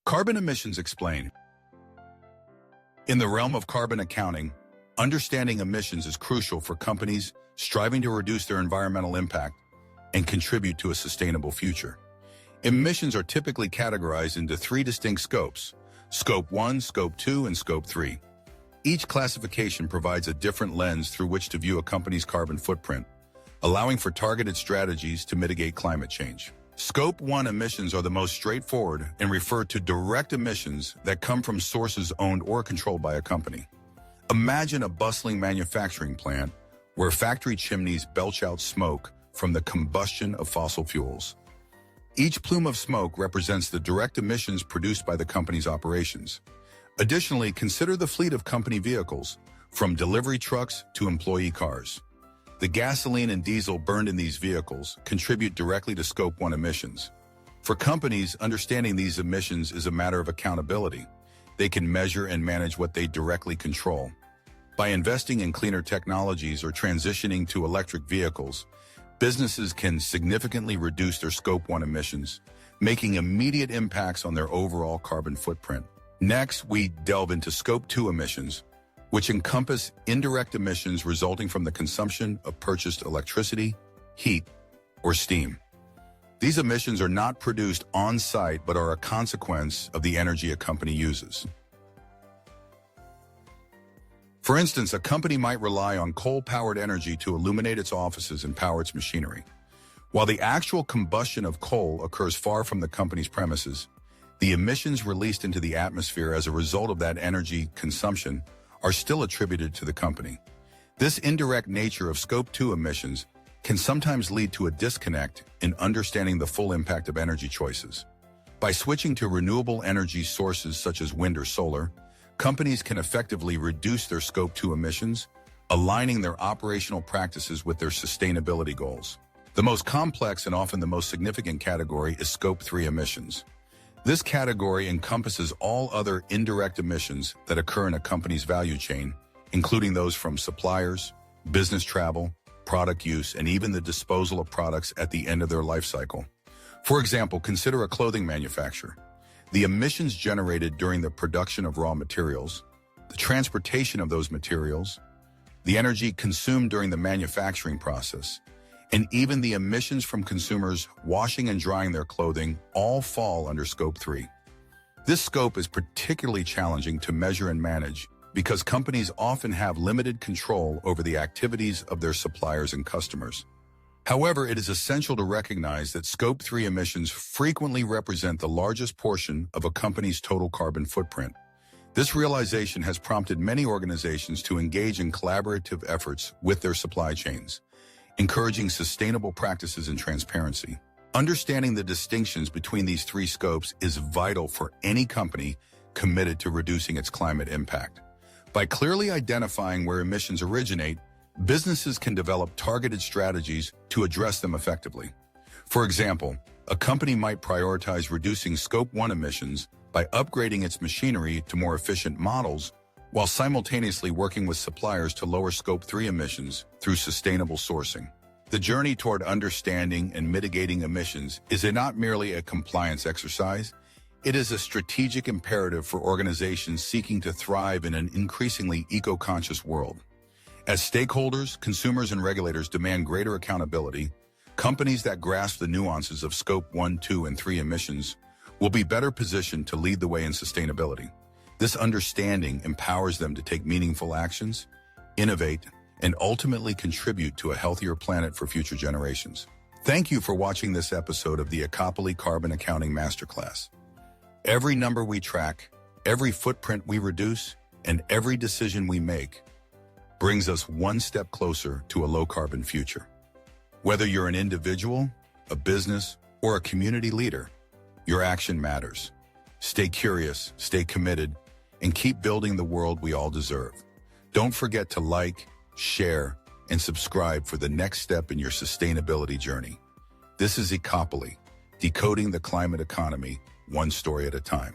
Carbon emissions explain. In the realm of carbon accounting, understanding emissions is crucial for companies striving to reduce their environmental impact and contribute to a sustainable future. Emissions are typically categorized into three distinct scopes: Scope 1, Scope 2, and Scope 3. Each classification provides a different lens through which to view a company's carbon footprint, allowing for targeted strategies to mitigate climate change. Scope 1 emissions are the most straightforward and refer to direct emissions that come from sources owned or controlled by a company. Imagine a bustling manufacturing plant where factory chimneys belch out smoke from the combustion of fossil fuels. Each plume of smoke represents the direct emissions produced by the company's operations. Additionally, consider the fleet of company vehicles, from delivery trucks to employee cars. The gasoline and diesel burned in these vehicles contribute directly to Scope 1 emissions. For companies, understanding these emissions is a matter of accountability. They can measure and manage what they directly control. By investing in cleaner technologies or transitioning to electric vehicles, businesses can significantly reduce their Scope 1 emissions, making immediate impacts on their overall carbon footprint. Next, we delve into Scope 2 emissions, which encompass indirect emissions resulting from the consumption of purchased electricity, heat, or steam. These emissions are not produced on-site but are a consequence of the energy a company uses. For instance, a company might rely on coal-powered energy to illuminate its offices and power its machinery. While the actual combustion of coal occurs far from the company's premises, the emissions released into the atmosphere as a result of that energy consumption are still attributed to the company. This indirect nature of Scope 2 emissions can sometimes lead to a disconnect in understanding the full impact of energy choices. By switching to renewable energy sources such as wind or solar, companies can effectively reduce their Scope 2 emissions, aligning their operational practices with their sustainability goals. The most complex and often the most significant category is Scope 3 emissions. This category encompasses all other indirect emissions that occur in a company's value chain, including those from suppliers, business travel, product use, and even the disposal of products at the end of their life cycle. For example, consider a clothing manufacturer. The emissions generated during the production of raw materials, the transportation of those materials, the energy consumed during the manufacturing process, and even the emissions from consumers washing and drying their clothing all fall under Scope 3. This scope is particularly challenging to measure and manage because companies often have limited control over the activities of their suppliers and customers. However, it is essential to recognize that Scope 3 emissions frequently represent the largest portion of a company's total carbon footprint. This realization has prompted many organizations to engage in collaborative efforts with their supply chains, encouraging sustainable practices and transparency. Understanding the distinctions between these three scopes is vital for any company committed to reducing its climate impact. By clearly identifying where emissions originate, businesses can develop targeted strategies to address them effectively. For example, a company might prioritize reducing Scope 1 emissions by upgrading its machinery to more efficient models, while simultaneously working with suppliers to lower Scope 3 emissions through sustainable sourcing. The journey toward understanding and mitigating emissions is not merely a compliance exercise, it is a strategic imperative for organizations seeking to thrive in an increasingly eco-conscious world. As stakeholders, consumers, and regulators demand greater accountability, companies that grasp the nuances of Scope 1, 2, and 3 emissions will be better positioned to lead the way in sustainability. This understanding empowers them to take meaningful actions, innovate, and ultimately contribute to a healthier planet for future generations. Thank you for watching this episode of the Ecopoli Carbon Accounting Masterclass. Every number we track, every footprint we reduce, and every decision we make brings us one step closer to a low-carbon future. Whether you're an individual, a business, or a community leader, your action matters. Stay curious, stay committed, and keep building the world we all deserve. Don't forget to like, share, and subscribe for the next step in your sustainability journey. This is Ecopoli, decoding the climate economy, one story at a time.